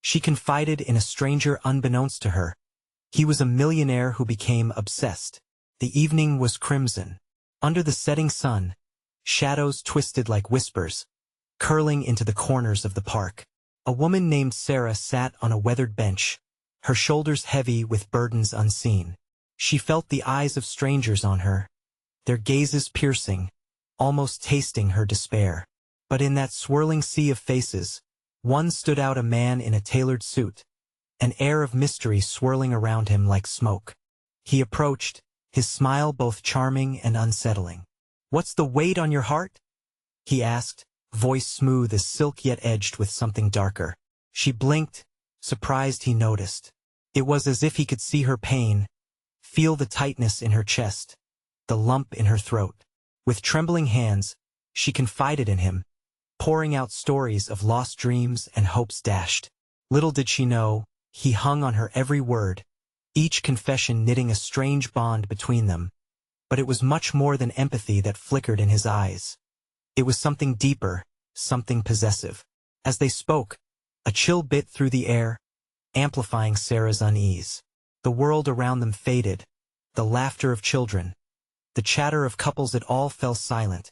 She confided in a stranger unbeknownst to her. He was a millionaire who became obsessed. The evening was crimson. Under the setting sun, shadows twisted like whispers, curling into the corners of the park. A woman named Sarah sat on a weathered bench, her shoulders heavy with burdens unseen. She felt the eyes of strangers on her, their gazes piercing, almost tasting her despair. But in that swirling sea of faces, one stood out, a man in a tailored suit, an air of mystery swirling around him like smoke. He approached, his smile both charming and unsettling. "What's the weight on your heart?" he asked, voice smooth as silk yet edged with something darker. She blinked, surprised he noticed. It was as if he could see her pain, feel the tightness in her chest, the lump in her throat. With trembling hands, she confided in him, pouring out stories of lost dreams and hopes dashed. Little did she know, he hung on her every word, each confession knitting a strange bond between them. But it was much more than empathy that flickered in his eyes. It was something deeper, something possessive. As they spoke, a chill bit through the air, amplifying Sarah's unease. The world around them faded, the laughter of children, the chatter of couples, it all fell silent,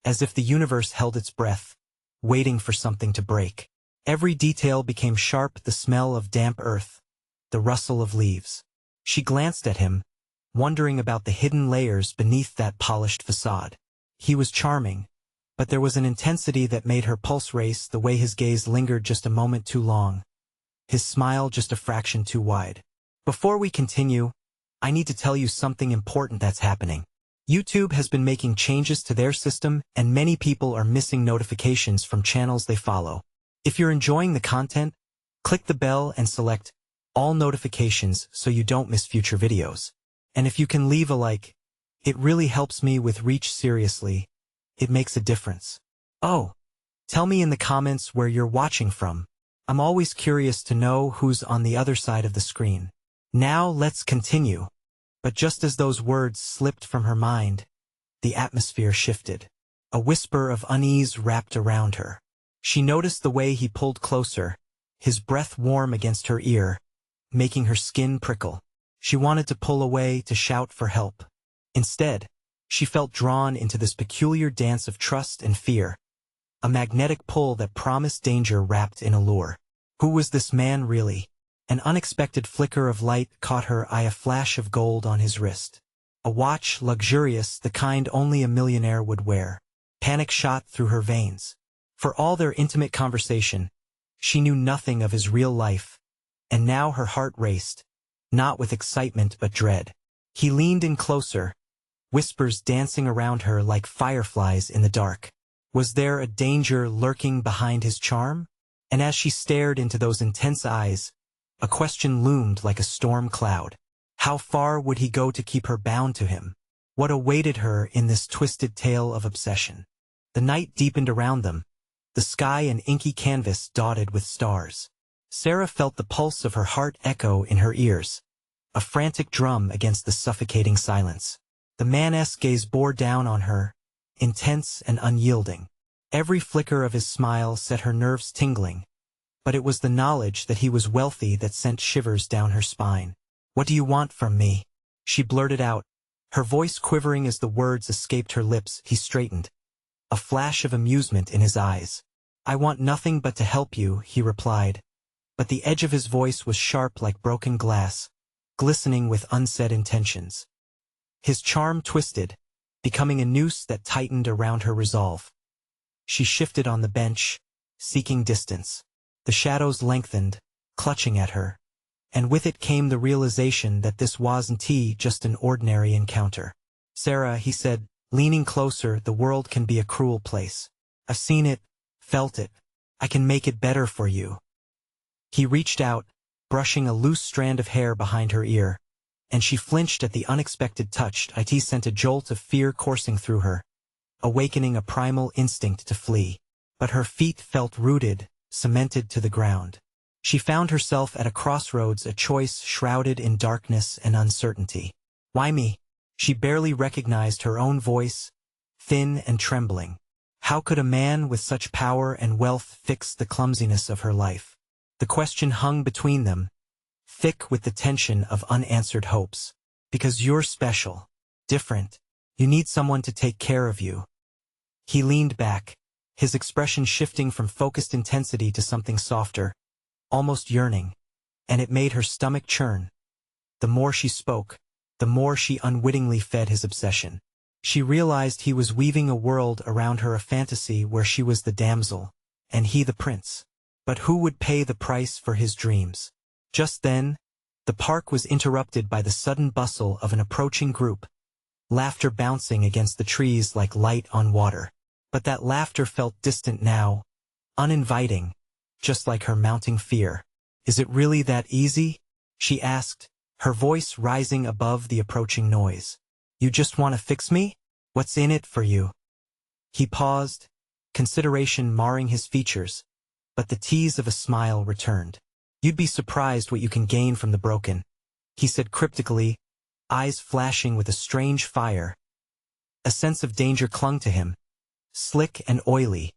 as if the universe held its breath, waiting for something to break. Every detail became sharp, the smell of damp earth, the rustle of leaves. She glanced at him, wondering about the hidden layers beneath that polished facade. He was charming, but there was an intensity that made her pulse race, the way his gaze lingered just a moment too long, his smile just a fraction too wide. Before we continue, I need to tell you something important that's happening. YouTube has been making changes to their system, and many people are missing notifications from channels they follow. If you're enjoying the content, click the bell and select all notifications so you don't miss future videos. And if you can leave a like, it really helps me with reach. Seriously, it makes a difference. Oh, tell me in the comments where you're watching from. I'm always curious to know who's on the other side of the screen. Now let's continue. But just as those words slipped from her mind, the atmosphere shifted. A whisper of unease wrapped around her. She noticed the way he pulled closer, his breath warm against her ear, making her skin prickle. She wanted to pull away, to shout for help. Instead, she felt drawn into this peculiar dance of trust and fear, a magnetic pull that promised danger wrapped in allure. Who was this man really? An unexpected flicker of light caught her eye, a flash of gold on his wrist. A watch, luxurious, the kind only a millionaire would wear. Panic shot through her veins. For all their intimate conversation, she knew nothing of his real life, and now her heart raced, not with excitement but dread. He leaned in closer, whispers dancing around her like fireflies in the dark. Was there a danger lurking behind his charm? And as she stared into those intense eyes, a question loomed like a storm cloud. How far would he go to keep her bound to him? What awaited her in this twisted tale of obsession? The night deepened around them, the sky an inky canvas dotted with stars. Sarah felt the pulse of her heart echo in her ears, a frantic drum against the suffocating silence. The man's gaze bore down on her, intense and unyielding. Every flicker of his smile set her nerves tingling, but it was the knowledge that he was wealthy that sent shivers down her spine. "What do you want from me?" she blurted out, her voice quivering as the words escaped her lips. He straightened, a flash of amusement in his eyes. "I want nothing but to help you," he replied, but the edge of his voice was sharp like broken glass, glistening with unsaid intentions. His charm twisted, becoming a noose that tightened around her resolve. She shifted on the bench, seeking distance. The shadows lengthened, clutching at her, and with it came the realization that this wasn't just an ordinary encounter. "Sarah," he said, leaning closer, "the world can be a cruel place. I've seen it, felt it. I can make it better for you." He reached out, brushing a loose strand of hair behind her ear, and she flinched at the unexpected touch. It sent a jolt of fear coursing through her, awakening a primal instinct to flee. But her feet felt rooted, cemented to the ground. She found herself at a crossroads, a choice shrouded in darkness and uncertainty. "Why me?" She barely recognized her own voice, thin and trembling. How could a man with such power and wealth fix the clumsiness of her life? The question hung between them, thick with the tension of unanswered hopes. Because you're special, different. You need someone to take care of you. He leaned back, his expression shifting from focused intensity to something softer, almost yearning, and it made her stomach churn. The more she spoke, the more she unwittingly fed his obsession. She realized he was weaving a world around her, a fantasy where she was the damsel, and he the prince. But who would pay the price for his dreams? Just then, the park was interrupted by the sudden bustle of an approaching group, laughter bouncing against the trees like light on water. But that laughter felt distant now, uninviting, just like her mounting fear. Is it really that easy? She asked, her voice rising above the approaching noise. You just want to fix me? What's in it for you? He paused, consideration marring his features, but the tease of a smile returned. You'd be surprised what you can gain from the broken, he said cryptically, eyes flashing with a strange fire. A sense of danger clung to him, slick and oily,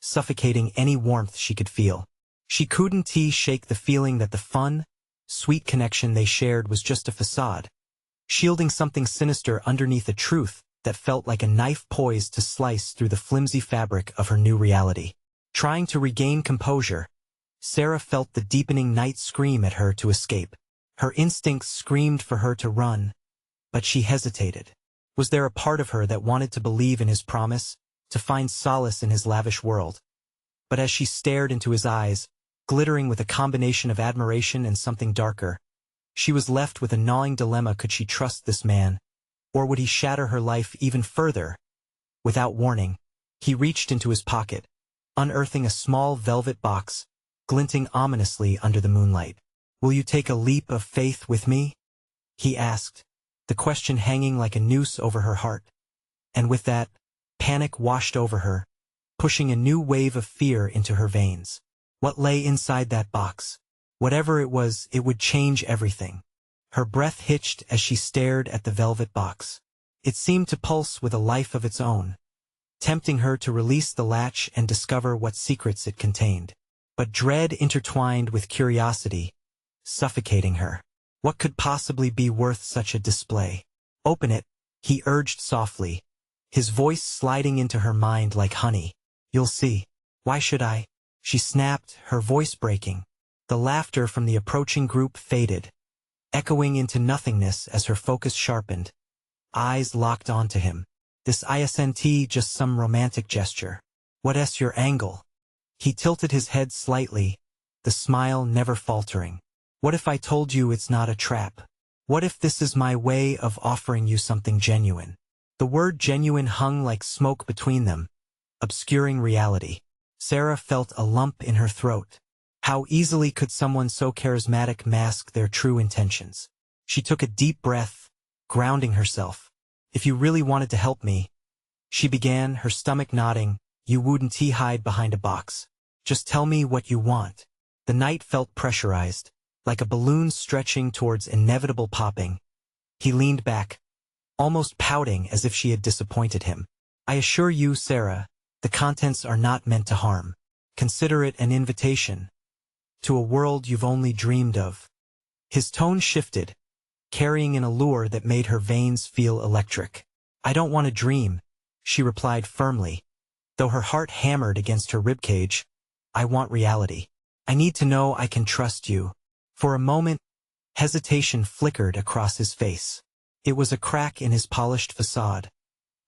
suffocating any warmth she could feel. She couldn't shake the feeling that the fun, sweet connection they shared was just a facade, shielding something sinister underneath a truth that felt like a knife poised to slice through the flimsy fabric of her new reality. Trying to regain composure, Sarah felt the deepening night scream at her to escape. Her instincts screamed for her to run, but she hesitated. Was there a part of her that wanted to believe in his promise, to find solace in his lavish world? But as she stared into his eyes, glittering with a combination of admiration and something darker, she was left with a gnawing dilemma. Could she trust this man, or would he shatter her life even further? Without warning, he reached into his pocket, unearthing a small velvet box, glinting ominously under the moonlight. Will you take a leap of faith with me? He asked, the question hanging like a noose over her heart. And with that, panic washed over her, pushing a new wave of fear into her veins. What lay inside that box? Whatever it was, it would change everything. Her breath hitched as she stared at the velvet box. It seemed to pulse with a life of its own, tempting her to release the latch and discover what secrets it contained. But dread intertwined with curiosity, suffocating her. What could possibly be worth such a display? Open it, he urged softly, his voice sliding into her mind like honey. You'll see. Why should I? She snapped, her voice breaking. The laughter from the approaching group faded, echoing into nothingness as her focus sharpened. Eyes locked onto him. This isn't just some romantic gesture. What's your angle? He tilted his head slightly, the smile never faltering. What if I told you it's not a trap? What if this is my way of offering you something genuine? The word genuine hung like smoke between them, obscuring reality. Sarah felt a lump in her throat. How easily could someone so charismatic mask their true intentions? She took a deep breath, grounding herself. If you really wanted to help me, she began, her stomach nodding, you wouldn't hide behind a box. Just tell me what you want. The night felt pressurized, like a balloon stretching towards inevitable popping. He leaned back, almost pouting as if she had disappointed him. I assure you, Sarah, the contents are not meant to harm. Consider it an invitation to a world you've only dreamed of. His tone shifted, carrying an allure that made her veins feel electric. I don't want to dream, she replied firmly, though her heart hammered against her ribcage. I want reality. I need to know I can trust you. For a moment, hesitation flickered across his face. It was a crack in his polished facade,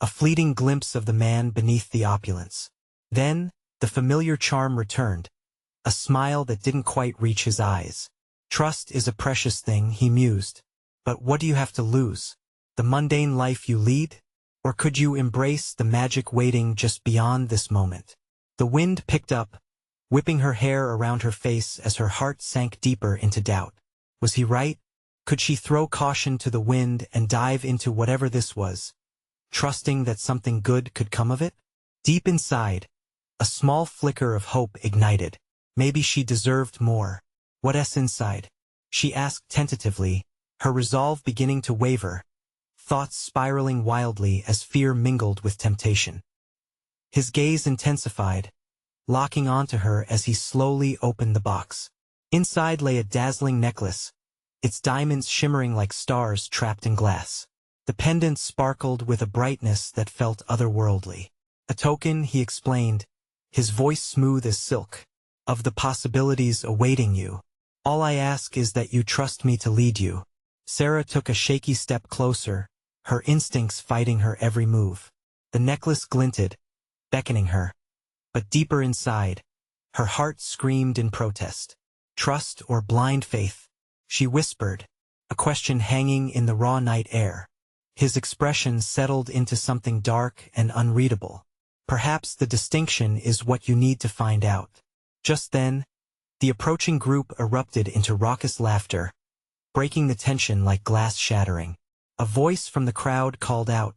a fleeting glimpse of the man beneath the opulence. Then, the familiar charm returned, a smile that didn't quite reach his eyes. Trust is a precious thing, he mused. But what do you have to lose? The mundane life you lead? Or could you embrace the magic waiting just beyond this moment? The wind picked up, whipping her hair around her face as her heart sank deeper into doubt. Was he right? Could she throw caution to the wind and dive into whatever this was, trusting that something good could come of it? Deep inside, a small flicker of hope ignited. Maybe she deserved more. What's inside? She asked tentatively, her resolve beginning to waver, thoughts spiraling wildly as fear mingled with temptation. His gaze intensified, locking onto her as he slowly opened the box. Inside lay a dazzling necklace, its diamonds shimmering like stars trapped in glass. The pendant sparkled with a brightness that felt otherworldly. A token, he explained, his voice smooth as silk, of the possibilities awaiting you. All I ask is that you trust me to lead you. Sarah took a shaky step closer, her instincts fighting her every move. The necklace glinted, beckoning her. But deeper inside, her heart screamed in protest. Trust or blind faith? She whispered, a question hanging in the raw night air. His expression settled into something dark and unreadable. Perhaps the distinction is what you need to find out. Just then, the approaching group erupted into raucous laughter, breaking the tension like glass shattering. A voice from the crowd called out,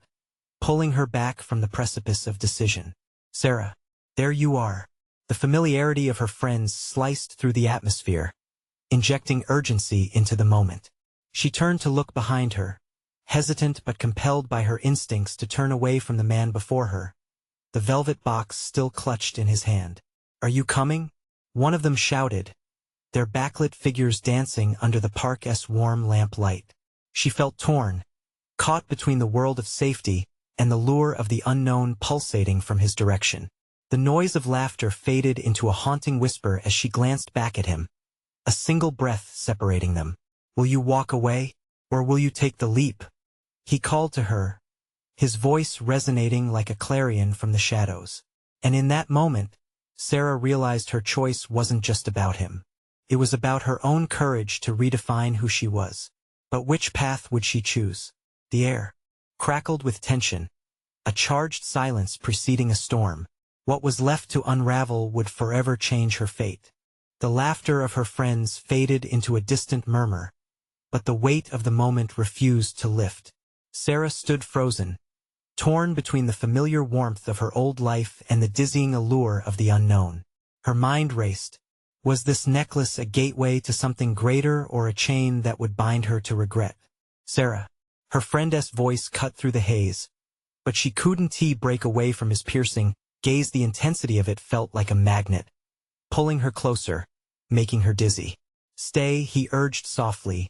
pulling her back from the precipice of decision. Sarah, there you are. The familiarity of her friends sliced through the atmosphere, injecting urgency into the moment. She turned to look behind her, hesitant but compelled by her instincts to turn away from the man before her, the velvet box still clutched in his hand. Are you coming? One of them shouted, their backlit figures dancing under the park's warm lamplight. She felt torn, caught between the world of safety and the lure of the unknown pulsating from his direction. The noise of laughter faded into a haunting whisper as she glanced back at him, a single breath separating them. Will you walk away, or will you take the leap? He called to her, his voice resonating like a clarion from the shadows. And in that moment, Sarah realized her choice wasn't just about him. It was about her own courage to redefine who she was. But which path would she choose? The air crackled with tension, a charged silence preceding a storm. What was left to unravel would forever change her fate. The laughter of her friends faded into a distant murmur, but the weight of the moment refused to lift. Sarah stood frozen, torn between the familiar warmth of her old life and the dizzying allure of the unknown. Her mind raced. Was this necklace a gateway to something greater or a chain that would bind her to regret? Sarah. Her friend's voice cut through the haze, but she couldn't break away from his piercing gaze. The intensity of it felt like a magnet, pulling her closer, making her dizzy. Stay, he urged softly,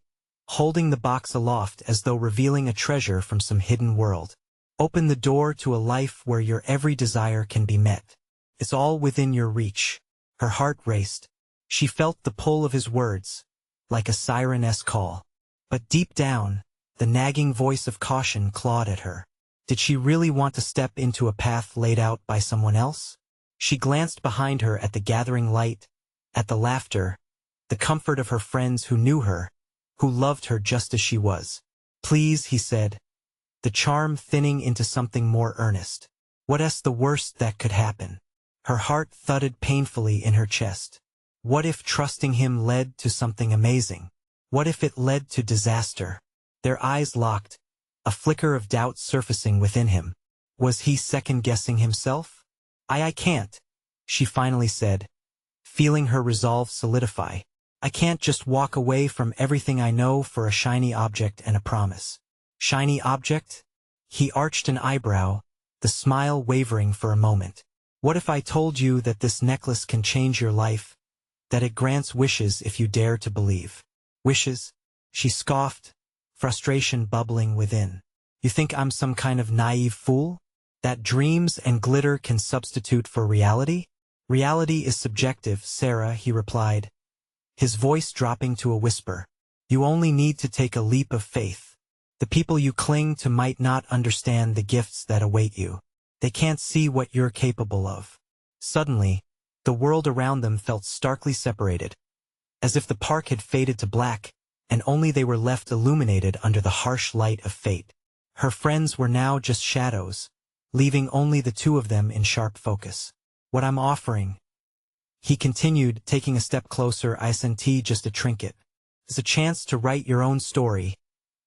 holding the box aloft as though revealing a treasure from some hidden world. Open the door to a life where your every desire can be met. It's all within your reach. Her heart raced. She felt the pull of his words, like a siren-esque call. But deep down, the nagging voice of caution clawed at her. Did she really want to step into a path laid out by someone else? She glanced behind her at the gathering light, at the laughter, the comfort of her friends who knew her, who loved her just as she was. Please, he said, the charm thinning into something more earnest. What's the worst that could happen? Her heart thudded painfully in her chest. What if trusting him led to something amazing? What if it led to disaster? Their eyes locked, a flicker of doubt surfacing within him. Was he second-guessing himself? I can't, she finally said, feeling her resolve solidify. I can't just walk away from everything I know for a shiny object and a promise. Shiny object? He arched an eyebrow, the smile wavering for a moment. What if I told you that this necklace can change your life, that it grants wishes if you dare to believe? Wishes? She scoffed, frustration bubbling within. You think I'm some kind of naive fool? That dreams and glitter can substitute for reality? Reality is subjective, Sarah, he replied, his voice dropping to a whisper. You only need to take a leap of faith. The people you cling to might not understand the gifts that await you. They can't see what you're capable of. Suddenly, the world around them felt starkly separated, as if the park had faded to black, and only they were left illuminated under the harsh light of fate. Her friends were now just shadows, leaving only the two of them in sharp focus. What I'm offering, he continued, taking a step closer, isn't just a trinket. It's a chance to write your own story,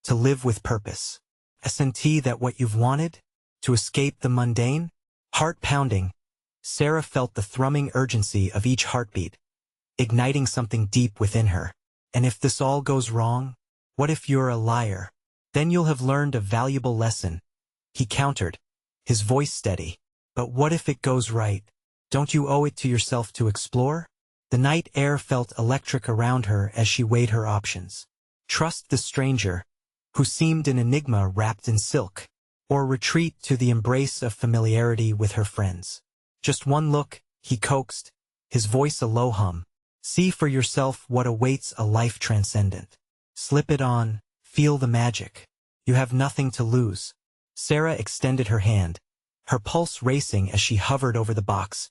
to live with purpose. Isn't that what you've wanted? To escape the mundane? Heart pounding, Sarah felt the thrumming urgency of each heartbeat, igniting something deep within her. And if this all goes wrong? What if you're a liar? Then you'll have learned a valuable lesson, he countered, his voice steady. But what if it goes right? Don't you owe it to yourself to explore? The night air felt electric around her as she weighed her options. Trust the stranger, who seemed an enigma wrapped in silk, or retreat to the embrace of familiarity with her friends. Just one look, he coaxed, his voice a low hum. See for yourself what awaits a life transcendent. Slip it on, feel the magic. You have nothing to lose. Sarah extended her hand, her pulse racing as she hovered over the box,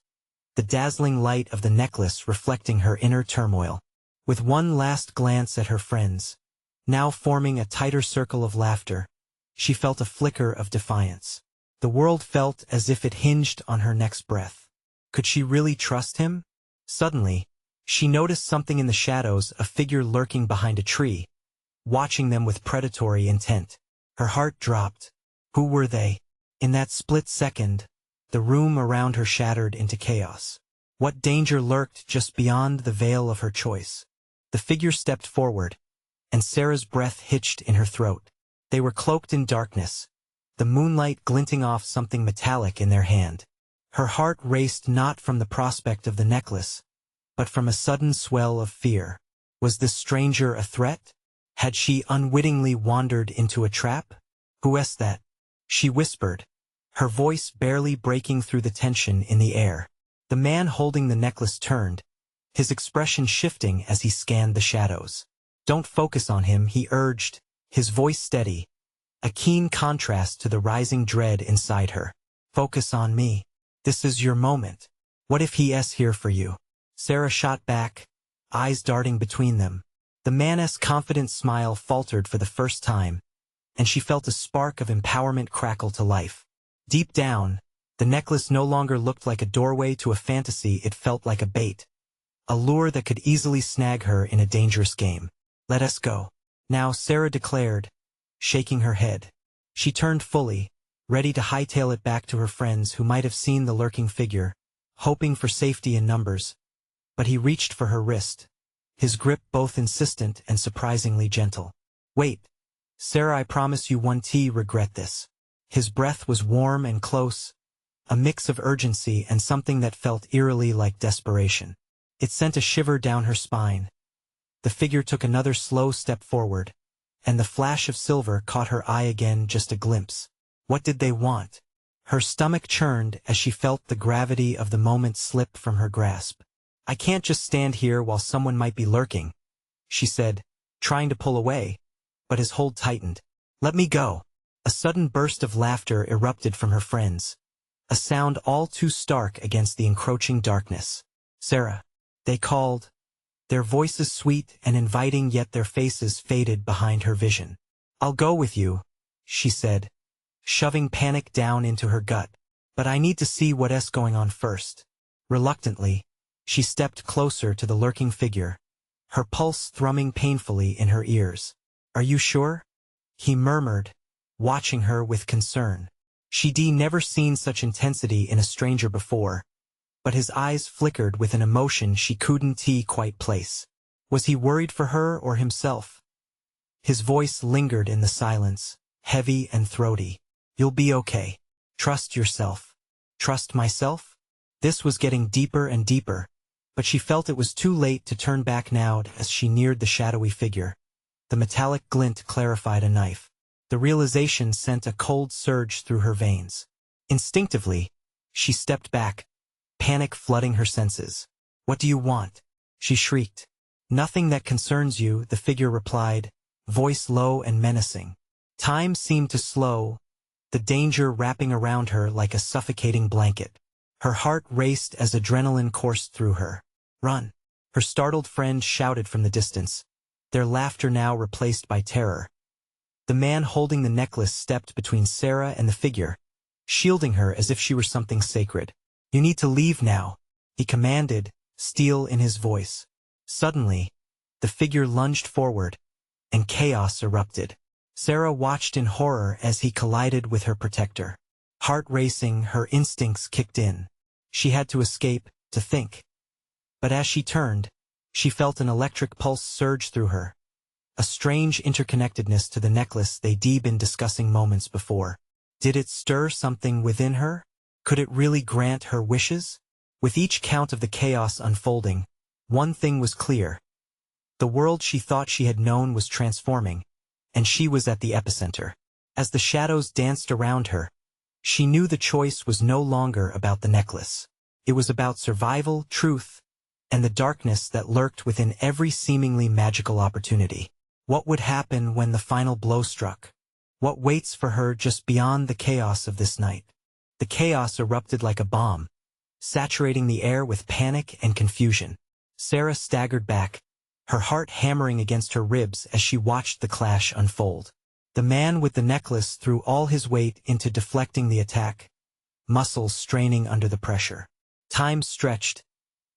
the dazzling light of the necklace reflecting her inner turmoil. With one last glance at her friends, now forming a tighter circle of laughter, she felt a flicker of defiance. The world felt as if it hinged on her next breath. Could she really trust him? Suddenly, she noticed something in the shadows, a figure lurking behind a tree, watching them with predatory intent. Her heart dropped. Who were they? In that split second, the room around her shattered into chaos. What danger lurked just beyond the veil of her choice? The figure stepped forward, and Sarah's breath hitched in her throat. They were cloaked in darkness, the moonlight glinting off something metallic in their hand. Her heart raced not from the prospect of the necklace, but from a sudden swell of fear. Was this stranger a threat? Had she unwittingly wandered into a trap? Who is that? She whispered, her voice barely breaking through the tension in the air. The man holding the necklace turned, his expression shifting as he scanned the shadows. Don't focus on him, he urged, his voice steady, a keen contrast to the rising dread inside her. Focus on me. This is your moment. What if he is here for you? Sarah shot back, eyes darting between them. The man's confident smile faltered for the first time, and she felt a spark of empowerment crackle to life. Deep down, the necklace no longer looked like a doorway to a fantasy, it felt like a bait. A lure that could easily snag her in a dangerous game. Let us go. Now, Sarah declared, shaking her head. She turned fully, ready to hightail it back to her friends who might have seen the lurking figure, hoping for safety in numbers. But he reached for her wrist, his grip both insistent and surprisingly gentle. Wait, Sarah, I promise you one regret this. His breath was warm and close, a mix of urgency and something that felt eerily like desperation. It sent a shiver down her spine. The figure took another slow step forward, and the flash of silver caught her eye again, just a glimpse. What did they want? Her stomach churned as she felt the gravity of the moment slip from her grasp. I can't just stand here while someone might be lurking, she said, trying to pull away, but his hold tightened. Let me go. A sudden burst of laughter erupted from her friends, a sound all too stark against the encroaching darkness. Sarah, they called, their voices sweet and inviting, yet their faces faded behind her vision. I'll go with you, she said, shoving panic down into her gut. But I need to see what's going on first. Reluctantly, she stepped closer to the lurking figure, her pulse thrumming painfully in her ears. Are you sure? He murmured, watching her with concern. She'd never seen such intensity in a stranger before, but his eyes flickered with an emotion she couldn't quite place. Was he worried for her or himself? His voice lingered in the silence, heavy and throaty. You'll be okay. Trust yourself. Trust myself? This was getting deeper and deeper, but she felt it was too late to turn back now as she neared the shadowy figure. The metallic glint clarified a knife. The realization sent a cold surge through her veins. Instinctively, she stepped back, panic flooding her senses. What do you want? She shrieked. Nothing that concerns you, the figure replied, voice low and menacing. Time seemed to slow, the danger wrapping around her like a suffocating blanket. Her heart raced as adrenaline coursed through her. Run! Her startled friend shouted from the distance, their laughter now replaced by terror. The man holding the necklace stepped between Sarah and the figure, shielding her as if she were something sacred. You need to leave now, he commanded, steel in his voice. Suddenly, the figure lunged forward, and chaos erupted. Sarah watched in horror as he collided with her protector. Heart racing, her instincts kicked in. She had to escape, to think. But as she turned, she felt an electric pulse surge through her. A strange interconnectedness to the necklace they'd been discussing moments before. Did it stir something within her? Could it really grant her wishes? With each count of the chaos unfolding, One thing was clear. The world she thought she had known was transforming, and she was at the epicenter. As the shadows danced around her, she knew the choice was no longer about the necklace. It was about survival, truth, and the darkness that lurked within every seemingly magical opportunity. What would happen when the final blow struck? What waits for her just beyond the chaos of this night? The chaos erupted like a bomb, saturating the air with panic and confusion. Sarah staggered back, her heart hammering against her ribs as she watched the clash unfold. The man with the necklace threw all his weight into deflecting the attack, muscles straining under the pressure. Time stretched,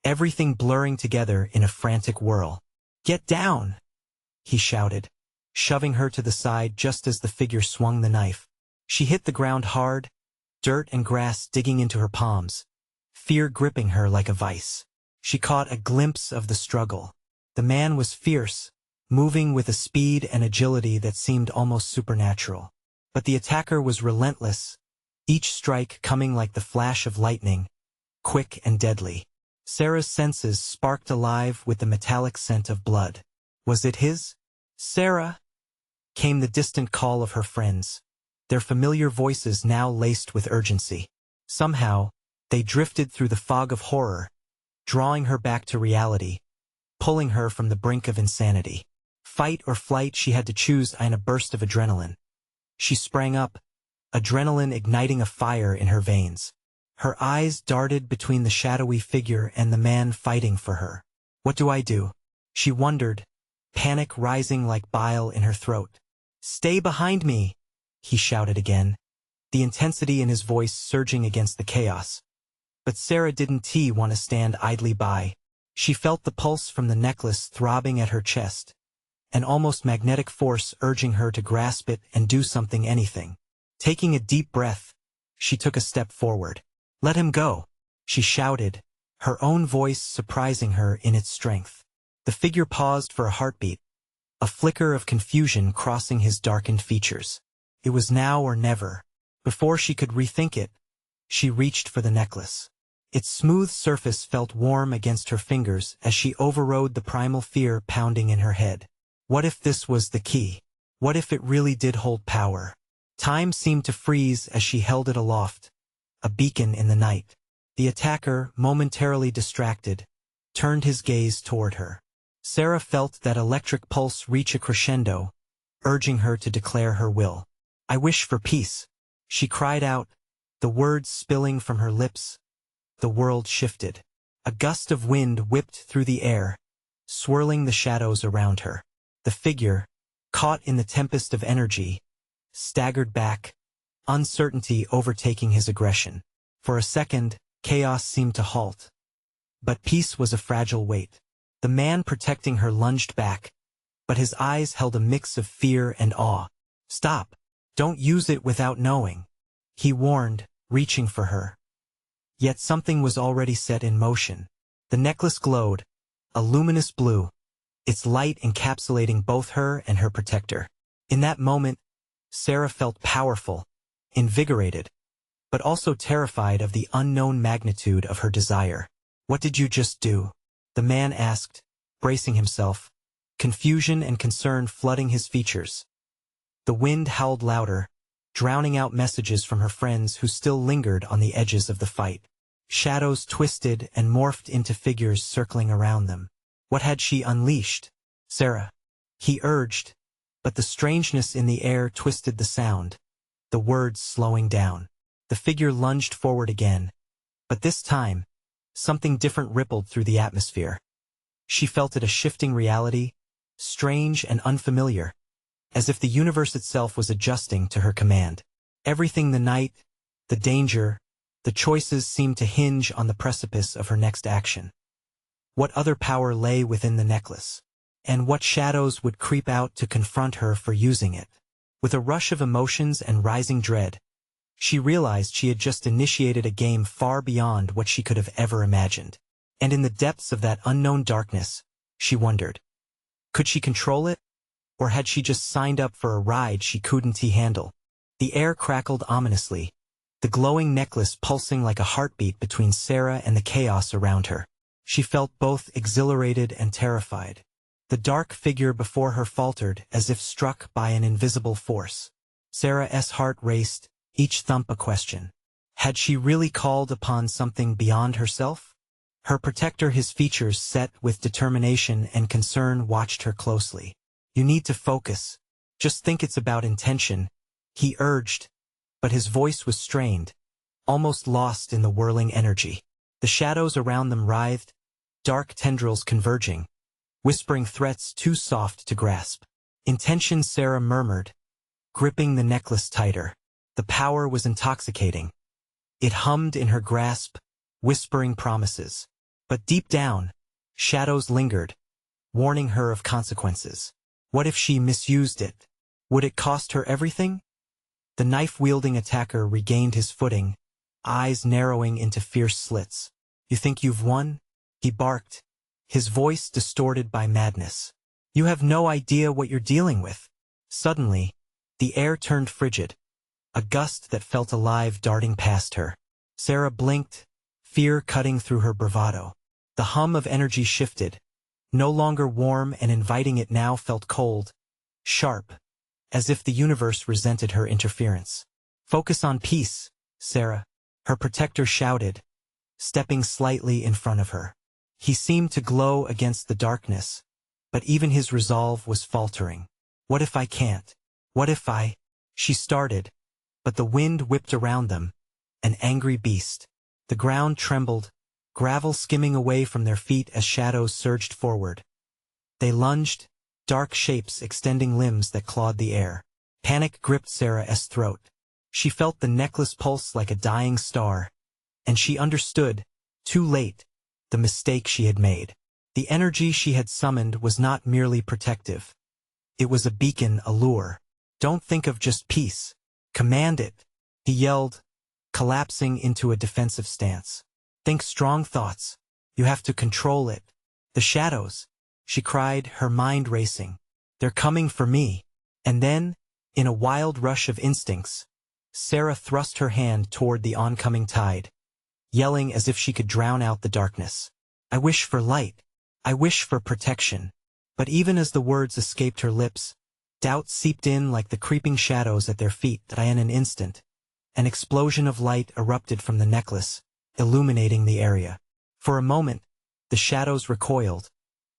everything blurring together in a frantic whirl. "Get down!" he shouted, shoving her to the side just as the figure swung the knife. She hit the ground hard, dirt and grass digging into her palms, fear gripping her like a vice. She caught a glimpse of the struggle. The man was fierce, moving with a speed and agility that seemed almost supernatural. But the attacker was relentless, each strike coming like the flash of lightning, quick and deadly. Sarah's senses sparked alive with the metallic scent of blood. Was it his? "Sarah!" came the distant call of her friends, their familiar voices now laced with urgency. Somehow, they drifted through the fog of horror, drawing her back to reality, pulling her from the brink of insanity. Fight or flight, she had to choose in a burst of adrenaline. She sprang up, adrenaline igniting a fire in her veins. Her eyes darted between the shadowy figure and the man fighting for her. "What do I do?" she wondered, panic rising like bile in her throat. "Stay behind me!" he shouted again, the intensity in his voice surging against the chaos. But Sarah didn't want to stand idly by. She felt the pulse from the necklace throbbing at her chest, an almost magnetic force urging her to grasp it and do something, anything. Taking a deep breath, she took a step forward. "Let him go!" she shouted, her own voice surprising her in its strength. The figure paused for a heartbeat, a flicker of confusion crossing his darkened features. It was now or never. Before she could rethink it, she reached for the necklace. Its smooth surface felt warm against her fingers as she overrode the primal fear pounding in her head. What if this was the key? What if it really did hold power? Time seemed to freeze as she held it aloft, a beacon in the night. The attacker, momentarily distracted, turned his gaze toward her. Sarah felt that electric pulse reach a crescendo, urging her to declare her will. "I wish for peace," she cried out, the words spilling from her lips. The world shifted. A gust of wind whipped through the air, swirling the shadows around her. The figure, caught in the tempest of energy, staggered back, uncertainty overtaking his aggression. For a second, chaos seemed to halt. But peace was a fragile weight. The man protecting her lunged back, but his eyes held a mix of fear and awe. "Stop! Don't use it without knowing," he warned, reaching for her. Yet something was already set in motion. The necklace glowed, a luminous blue, its light encapsulating both her and her protector. In that moment, Sarah felt powerful, invigorated, but also terrified of the unknown magnitude of her desire. "What did you just do?" the man asked, bracing himself, confusion and concern flooding his features. The wind howled louder, drowning out messages from her friends who still lingered on the edges of the fight. Shadows twisted and morphed into figures circling around them. What had she unleashed? "Sarah," he urged, but the strangeness in the air twisted the sound, the words slowing down. The figure lunged forward again, but this time, something different rippled through the atmosphere. She felt it, a shifting reality, strange and unfamiliar, as if the universe itself was adjusting to her command. Everything, the night, the danger, the choices seemed to hinge on the precipice of her next action. What other power lay within the necklace? And what shadows would creep out to confront her for using it? With a rush of emotions and rising dread, she realized she had just initiated a game far beyond what she could have ever imagined. And in the depths of that unknown darkness, she wondered, could she control it? Or had she just signed up for a ride she couldn't handle? The air crackled ominously, the glowing necklace pulsing like a heartbeat between Sarah and the chaos around her. She felt both exhilarated and terrified. The dark figure before her faltered as if struck by an invisible force. Sarah's heart raced, each thump a question. Had she really called upon something beyond herself? Her protector, his features set with determination and concern, watched her closely. You need to focus. Just think it's about intention, he urged, but his voice was strained, almost lost in the whirling energy. The shadows around them writhed, dark tendrils converging, whispering threats too soft to grasp. Intention, Sarah murmured, gripping the necklace tighter. The power was intoxicating. It hummed in her grasp, whispering promises. But deep down, shadows lingered, warning her of consequences. What if she misused it? Would it cost her everything? The knife-wielding attacker regained his footing, eyes narrowing into fierce slits. You think you've won? He barked, his voice distorted by madness. You have no idea what you're dealing with. Suddenly, the air turned frigid, a gust that felt alive darting past her. Sarah blinked, fear cutting through her bravado. The hum of energy shifted, no longer warm and inviting. It now felt cold, sharp, as if the universe resented her interference. Focus on peace, Sarah, her protector shouted, stepping slightly in front of her. He seemed to glow against the darkness, but even his resolve was faltering. What if I can't? What if I? She started, but the wind whipped around them, an angry beast. The ground trembled, gravel skimming away from their feet as shadows surged forward. They lunged, dark shapes extending limbs that clawed the air. Panic gripped Sarah's throat. She felt the necklace pulse like a dying star, and she understood, too late, the mistake she had made. The energy she had summoned was not merely protective. It was a beacon, a lure. Don't think of just peace. Command it, he yelled, collapsing into a defensive stance. Think strong thoughts. You have to control it. The shadows, she cried, her mind racing. They're coming for me. And then, in a wild rush of instincts, Sarah thrust her hand toward the oncoming tide, yelling as if she could drown out the darkness. I wish for light. I wish for protection. But even as the words escaped her lips, doubt seeped in like the creeping shadows at their feet. In an instant, an explosion of light erupted from the necklace, illuminating the area. For a moment, the shadows recoiled,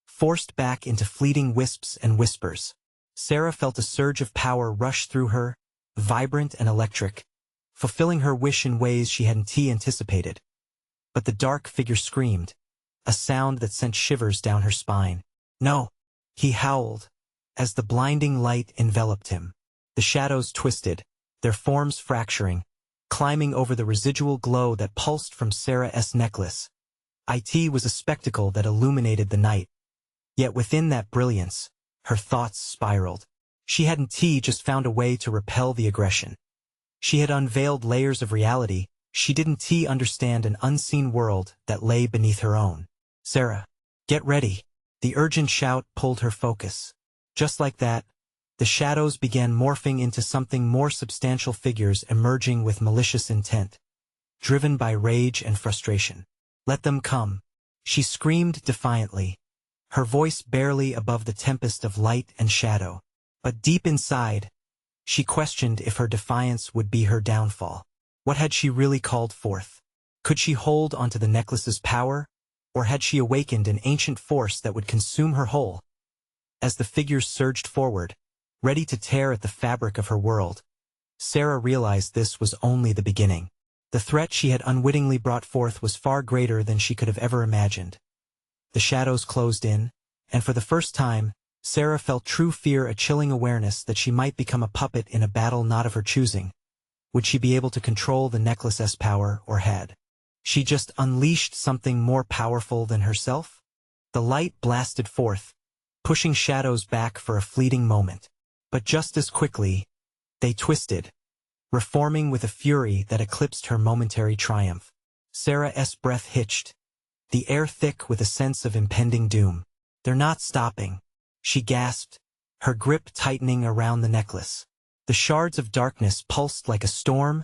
forced back into fleeting wisps and whispers. Sarah felt a surge of power rush through her, vibrant and electric, fulfilling her wish in ways she hadn't anticipated. But the dark figure screamed, a sound that sent shivers down her spine. No, he howled, as the blinding light enveloped him. The shadows twisted, their forms fracturing, climbing over the residual glow that pulsed from Sarah's necklace. It was a spectacle that illuminated the night. Yet within that brilliance, her thoughts spiraled. She hadn't just found a way to repel the aggression. She had unveiled layers of reality. She didn't understand an unseen world that lay beneath her own. Sarah, get ready. The urgent shout pulled her focus. Just like that, the shadows began morphing into something more substantial, figures emerging with malicious intent, driven by rage and frustration. Let them come, she screamed defiantly, her voice barely above the tempest of light and shadow. But deep inside, she questioned if her defiance would be her downfall. What had she really called forth? Could she hold onto the necklace's power, or had she awakened an ancient force that would consume her whole? As the figures surged forward, ready to tear at the fabric of her world, Sarah realized this was only the beginning. The threat she had unwittingly brought forth was far greater than she could have ever imagined. The shadows closed in, and for the first time, Sarah felt true fear, a chilling awareness that she might become a puppet in a battle not of her choosing. Would she be able to control the necklace's power, or had she just unleashed something more powerful than herself? The light blasted forth, pushing shadows back for a fleeting moment. But just as quickly, they twisted, reforming with a fury that eclipsed her momentary triumph. Sarah's breath hitched, the air thick with a sense of impending doom. They're not stopping, she gasped, her grip tightening around the necklace. The shards of darkness pulsed like a storm,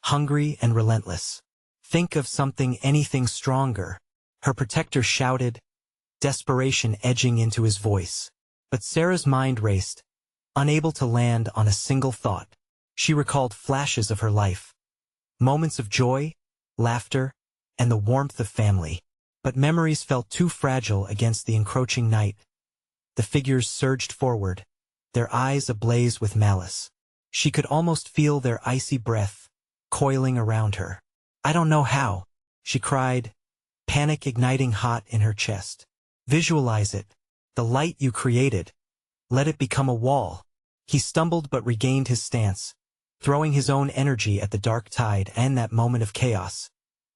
hungry and relentless. Think of something, anything stronger. Her protector shouted, desperation edging into his voice. But Sarah's mind raced, unable to land on a single thought. She recalled flashes of her life, moments of joy, laughter, and the warmth of family. But memories felt too fragile against the encroaching night. The figures surged forward, their eyes ablaze with malice. She could almost feel their icy breath, coiling around her. I don't know how, she cried, panic igniting hot in her chest. Visualize it, the light you created. Let it become a wall. He stumbled but regained his stance, throwing his own energy at the dark tide and that moment of chaos.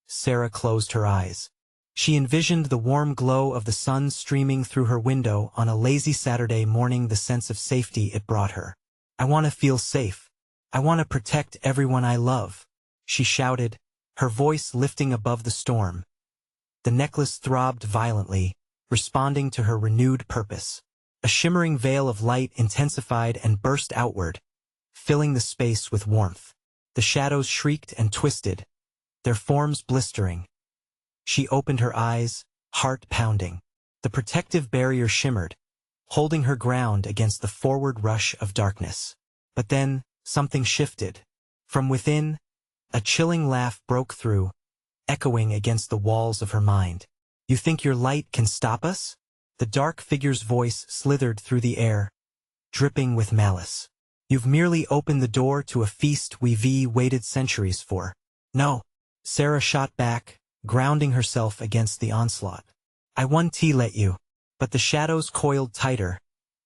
Sarah closed her eyes. She envisioned the warm glow of the sun streaming through her window on a lazy Saturday morning, the sense of safety it brought her. I want to feel safe. I want to protect everyone I love, she shouted, her voice lifting above the storm. The necklace throbbed violently, responding to her renewed purpose. A shimmering veil of light intensified and burst outward, filling the space with warmth. The shadows shrieked and twisted, their forms blistering. She opened her eyes, heart pounding. The protective barrier shimmered, holding her ground against the forward rush of darkness. But then, something shifted. From within, a chilling laugh broke through, echoing against the walls of her mind. You think your light can stop us? The dark figure's voice slithered through the air, dripping with malice. You've merely opened the door to a feast we've waited centuries for. No, Sarah shot back, grounding herself against the onslaught. I won't let you. But the shadows coiled tighter,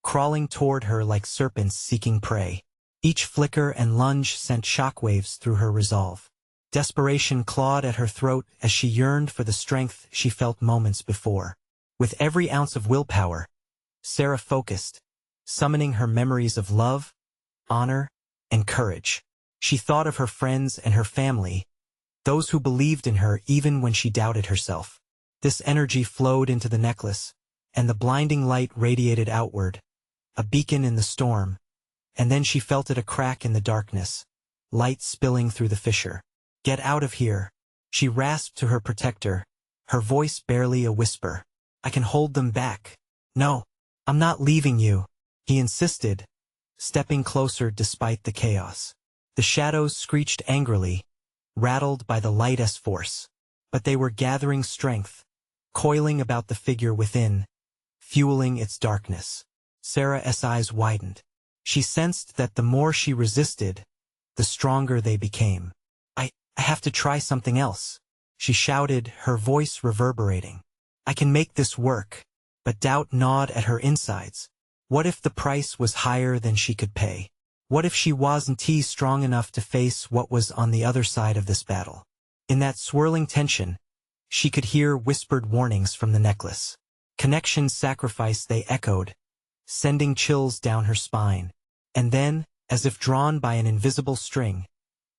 crawling toward her like serpents seeking prey. Each flicker and lunge sent shockwaves through her resolve. Desperation clawed at her throat as she yearned for the strength she felt moments before. With every ounce of willpower, Sarah focused, summoning her memories of love, honor, and courage. She thought of her friends and her family, those who believed in her even when she doubted herself. This energy flowed into the necklace, and the blinding light radiated outward, a beacon in the storm. And then she felt it a crack in the darkness, light spilling through the fissure. Get out of here, she rasped to her protector, her voice barely a whisper. I can hold them back. No, I'm not leaving you, he insisted, stepping closer despite the chaos. The shadows screeched angrily, rattled by the light's force. But they were gathering strength, coiling about the figure within, fueling its darkness. Sarah's eyes widened. She sensed that the more she resisted, the stronger they became. I have to try something else, she shouted, her voice reverberating. I can make this work. But doubt gnawed at her insides. What if the price was higher than she could pay? What if she wasn't strong enough to face what was on the other side of this battle? In that swirling tension, she could hear whispered warnings from the necklace. Connection sacrifice, they echoed, sending chills down her spine. And then, as if drawn by an invisible string,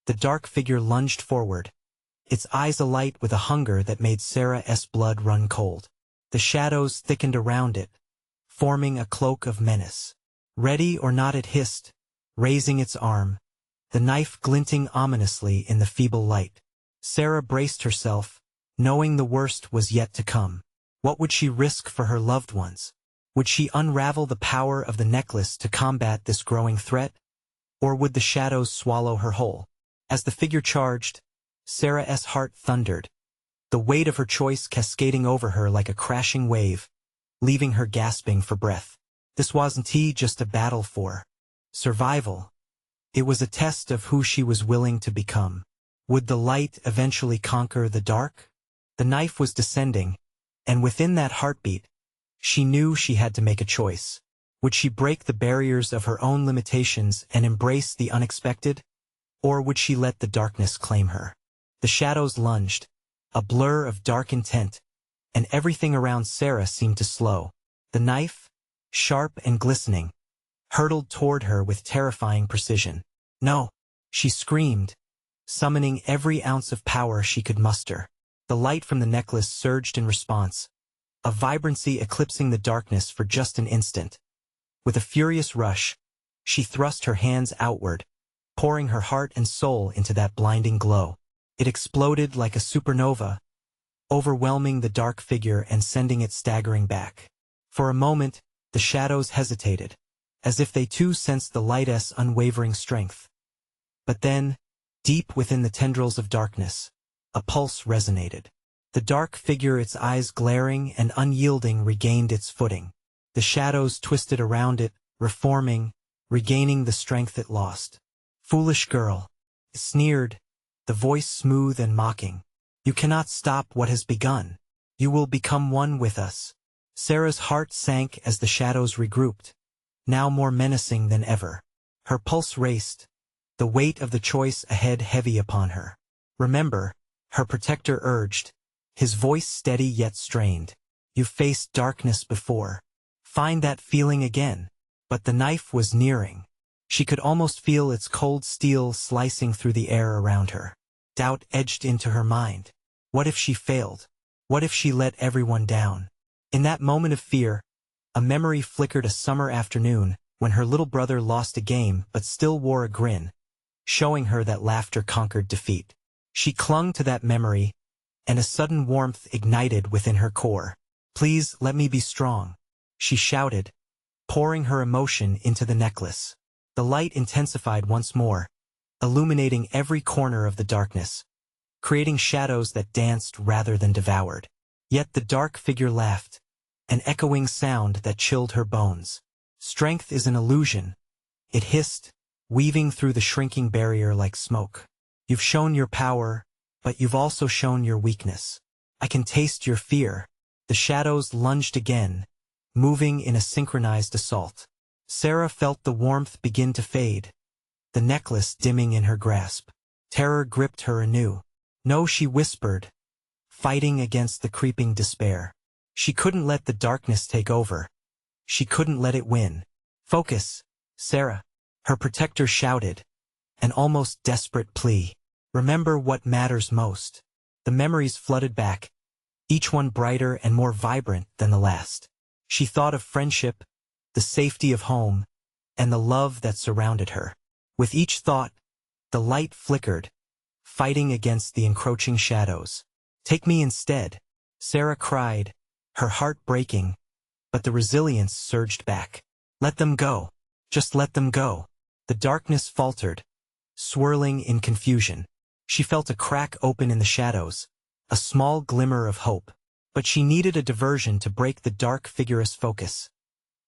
the dark figure lunged forward, its eyes alight with a hunger that made Sarah's blood run cold. The shadows thickened around it, forming a cloak of menace. Ready or not, it hissed, raising its arm, the knife glinting ominously in the feeble light. Sarah braced herself, knowing the worst was yet to come. What would she risk for her loved ones? Would she unravel the power of the necklace to combat this growing threat? Or would the shadows swallow her whole? As the figure charged, Sarah's heart thundered, the weight of her choice cascading over her like a crashing wave, leaving her gasping for breath. This wasn't just a battle for survival. It was a test of who she was willing to become. Would the light eventually conquer the dark? The knife was descending, and within that heartbeat, she knew she had to make a choice. Would she break the barriers of her own limitations and embrace the unexpected? Or would she let the darkness claim her? The shadows lunged, a blur of dark intent, and everything around Sarah seemed to slow. The knife, sharp and glistening, hurtled toward her with terrifying precision. No, she screamed, summoning every ounce of power she could muster. The light from the necklace surged in response, a vibrancy eclipsing the darkness for just an instant. With a furious rush, she thrust her hands outward, pouring her heart and soul into that blinding glow. It exploded like a supernova, overwhelming the dark figure and sending it staggering back. For a moment, the shadows hesitated, as if they too sensed the light's unwavering strength. But then, deep within the tendrils of darkness, a pulse resonated. The dark figure, its eyes glaring and unyielding, regained its footing. The shadows twisted around it, reforming, regaining the strength it lost. "Foolish girl," it sneered, the voice smooth and mocking. "You cannot stop what has begun. You will become one with us." Sarah's heart sank as the shadows regrouped, now more menacing than ever. Her pulse raced, the weight of the choice ahead heavy upon her. "Remember," her protector urged, his voice steady yet strained. "You faced darkness before. Find that feeling again." But the knife was nearing. She could almost feel its cold steel slicing through the air around her. Doubt edged into her mind. What if she failed? What if she let everyone down? In that moment of fear, a memory flickered, a summer afternoon, when her little brother lost a game but still wore a grin, showing her that laughter conquered defeat. She clung to that memory, and a sudden warmth ignited within her core. "Please let me be strong," she shouted, pouring her emotion into the necklace. The light intensified once more, illuminating every corner of the darkness, creating shadows that danced rather than devoured. Yet the dark figure laughed, an echoing sound that chilled her bones. "Strength is an illusion," it hissed, weaving through the shrinking barrier like smoke. "You've shown your power, but you've also shown your weakness. I can taste your fear." The shadows lunged again, moving in a synchronized assault. Sarah felt the warmth begin to fade, the necklace dimming in her grasp. Terror gripped her anew. "No," she whispered, fighting against the creeping despair. She couldn't let the darkness take over. She couldn't let it win. "Focus, Sarah," her protector shouted, an almost desperate plea. "Remember what matters most." The memories flooded back, each one brighter and more vibrant than the last. She thought of friendship, the safety of home, and the love that surrounded her. With each thought, the light flickered, fighting against the encroaching shadows. "Take me instead," Sarah cried, her heart breaking, but the resilience surged back. "Let them go. Just let them go." The darkness faltered, swirling in confusion. She felt a crack open in the shadows, a small glimmer of hope. But she needed a diversion to break the dark figure's focus.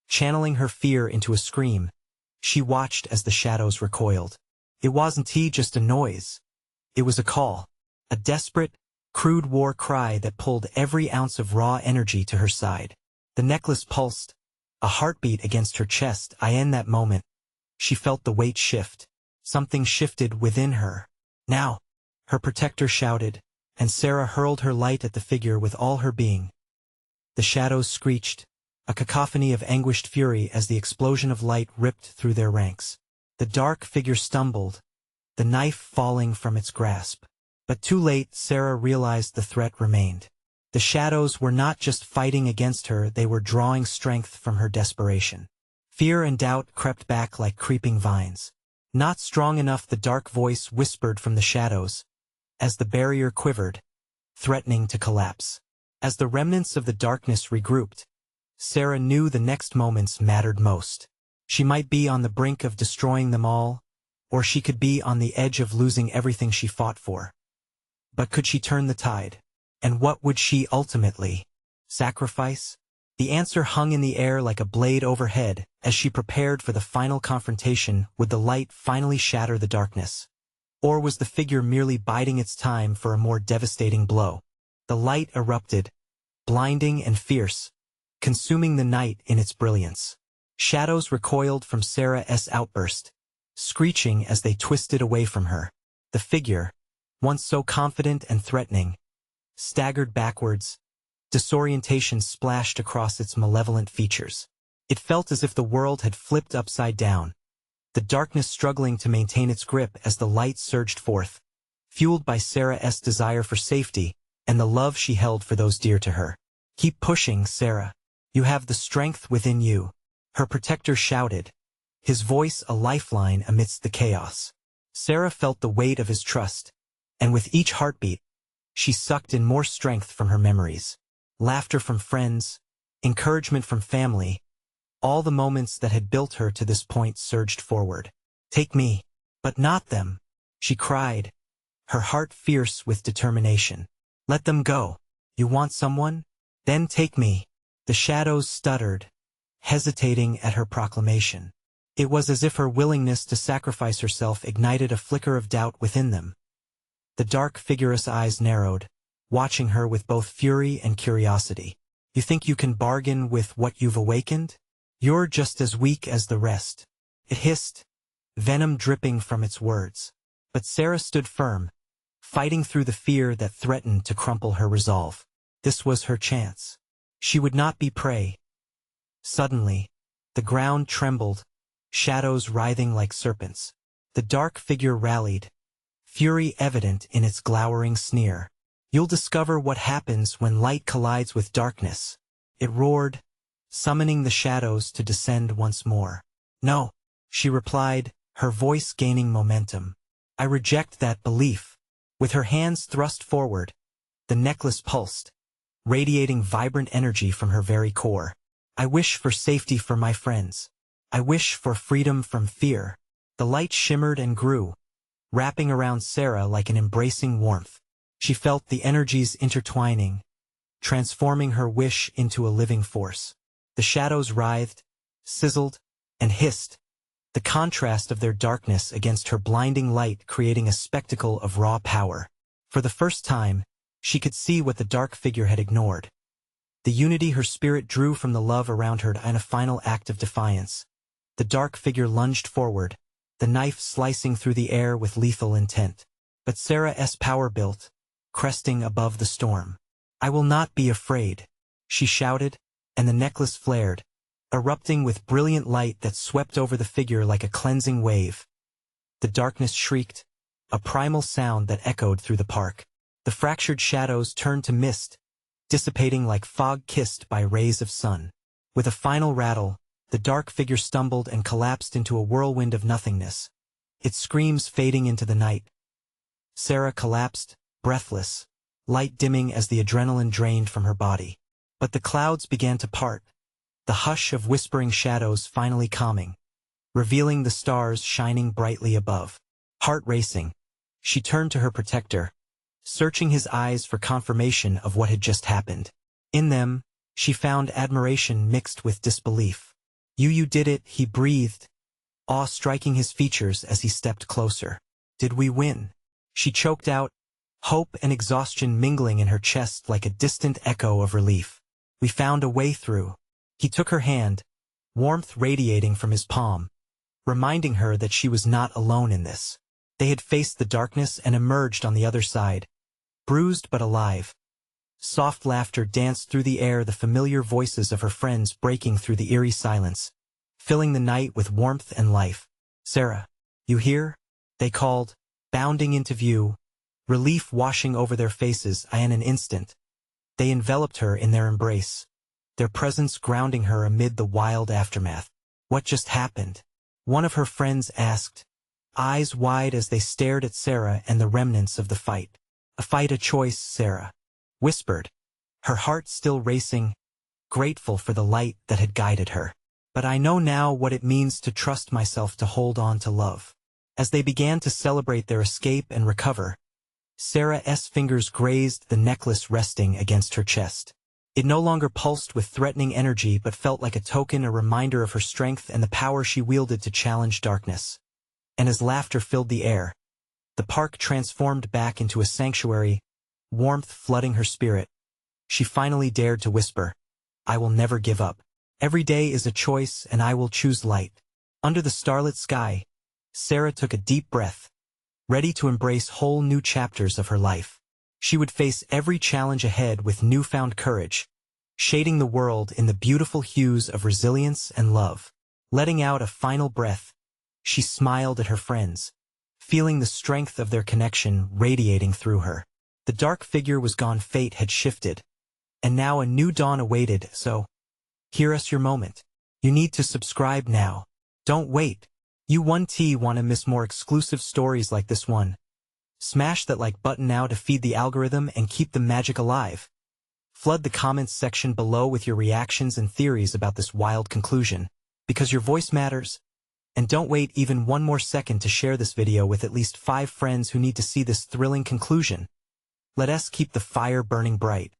Channeling her fear into a scream, she watched as the shadows recoiled. It wasn't just a noise. It was a call, a desperate, crude war cry that pulled every ounce of raw energy to her side. The necklace pulsed, a heartbeat against her chest. In that moment, she felt the weight shift. Something shifted within her. "Now," her protector shouted, and Sarah hurled her light at the figure with all her being. The shadows screeched, a cacophony of anguished fury as the explosion of light ripped through their ranks. The dark figure stumbled, the knife falling from its grasp. But too late, Sarah realized the threat remained. The shadows were not just fighting against her, they were drawing strength from her desperation. Fear and doubt crept back like creeping vines. "Not strong enough," the dark voice whispered from the shadows, as the barrier quivered, threatening to collapse. As the remnants of the darkness regrouped, Sarah knew the next moments mattered most. She might be on the brink of destroying them all, or she could be on the edge of losing everything she fought for. But could she turn the tide? And what would she ultimately sacrifice? The answer hung in the air like a blade overhead as she prepared for the final confrontation. Would the light finally shatter the darkness? Or was the figure merely biding its time for a more devastating blow? The light erupted, blinding and fierce, consuming the night in its brilliance. Shadows recoiled from Sarah's outburst, screeching as they twisted away from her. The figure, once so confident and threatening, staggered backwards, disorientation splashed across its malevolent features. It felt as if the world had flipped upside down, the darkness struggling to maintain its grip as the light surged forth, fueled by Sarah's desire for safety and the love she held for those dear to her. "Keep pushing, Sarah. You have the strength within you," her protector shouted, his voice a lifeline amidst the chaos. Sarah felt the weight of his trust, and with each heartbeat, She sucked in more strength from her memories. Laughter from friends, encouragement from family, all the moments that had built her to this point surged forward. "Take me, but not them," she cried, her heart fierce with determination. "Let them go. You want someone? Then take me." The shadows stuttered, hesitating at her proclamation. It was as if her willingness to sacrifice herself ignited a flicker of doubt within them. The dark figure's eyes narrowed, watching her with both fury and curiosity. "You think you can bargain with what you've awakened? You're just as weak as the rest," it hissed, venom dripping from its words. But Sarah stood firm, fighting through the fear that threatened to crumple her resolve. This was her chance. She would not be prey. Suddenly, the ground trembled, shadows writhing like serpents. The dark figure rallied, fury evident in its glowering sneer. "You'll discover what happens when light collides with darkness," it roared, summoning the shadows to descend once more. "No," she replied, her voice gaining momentum. "I reject that belief." With her hands thrust forward, the necklace pulsed, radiating vibrant energy from her very core. "I wish for safety for my friends. I wish for freedom from fear." The light shimmered and grew, wrapping around Sarah like an embracing warmth. She felt the energies intertwining, transforming her wish into a living force. The shadows writhed, sizzled, and hissed, the contrast of their darkness against her blinding light creating a spectacle of raw power. For the first time, she could see what the dark figure had ignored. The unity her spirit drew from the love around her in a final act of defiance. The dark figure lunged forward, the knife slicing through the air with lethal intent. But Sarah's power built, cresting above the storm. "I will not be afraid," she shouted, and the necklace flared, erupting with brilliant light that swept over the figure like a cleansing wave. The darkness shrieked, a primal sound that echoed through the park. The fractured shadows turned to mist, dissipating like fog kissed by rays of sun. With a final rattle, the dark figure stumbled and collapsed into a whirlwind of nothingness, its screams fading into the night. Sarah collapsed, breathless, light dimming as the adrenaline drained from her body. But the clouds began to part, the hush of whispering shadows finally calming, revealing the stars shining brightly above. Heart racing, she turned to her protector, searching his eyes for confirmation of what had just happened. In them, she found admiration mixed with disbelief. You did it," he breathed, awe striking his features as he stepped closer. "Did we win?" she choked out, hope and exhaustion mingling in her chest like a distant echo of relief. "We found a way through." He took her hand, warmth radiating from his palm, reminding her that she was not alone in this. They had faced the darkness and emerged on the other side, bruised but alive. Soft laughter danced through the air, the familiar voices of her friends breaking through the eerie silence, filling the night with warmth and life. "Sarah, you hear?" they called, bounding into view, relief washing over their faces. In an instant, they enveloped her in their embrace, their presence grounding her amid the wild aftermath. "What just happened?" one of her friends asked, eyes wide as they stared at Sarah and the remnants of the fight. A choice," Sarah whispered, her heart still racing, grateful for the light that had guided her. "But I know now what it means to trust myself, to hold on to love." As they began to celebrate their escape and recover, Sarah's fingers grazed the necklace resting against her chest. It no longer pulsed with threatening energy but felt like a token, a reminder of her strength and the power she wielded to challenge darkness. And as laughter filled the air, the park transformed back into a sanctuary, warmth flooding her spirit. She finally dared to whisper, "I will never give up. Every day is a choice and I will choose light." Under the starlit sky, Sarah took a deep breath, ready to embrace whole new chapters of her life. She would face every challenge ahead with newfound courage, shading the world in the beautiful hues of resilience and love. Letting out a final breath, she smiled at her friends, feeling the strength of their connection radiating through her. The dark figure was gone, fate had shifted, and now a new dawn awaited. So, here's your moment. You need to subscribe now. Don't wait. You want to miss more exclusive stories like this one. Smash that like button now to feed the algorithm and keep the magic alive. Flood the comments section below with your reactions and theories about this wild conclusion, because your voice matters. And don't wait even one more second to share this video with at least 5 friends who need to see this thrilling conclusion. Let us keep the fire burning bright.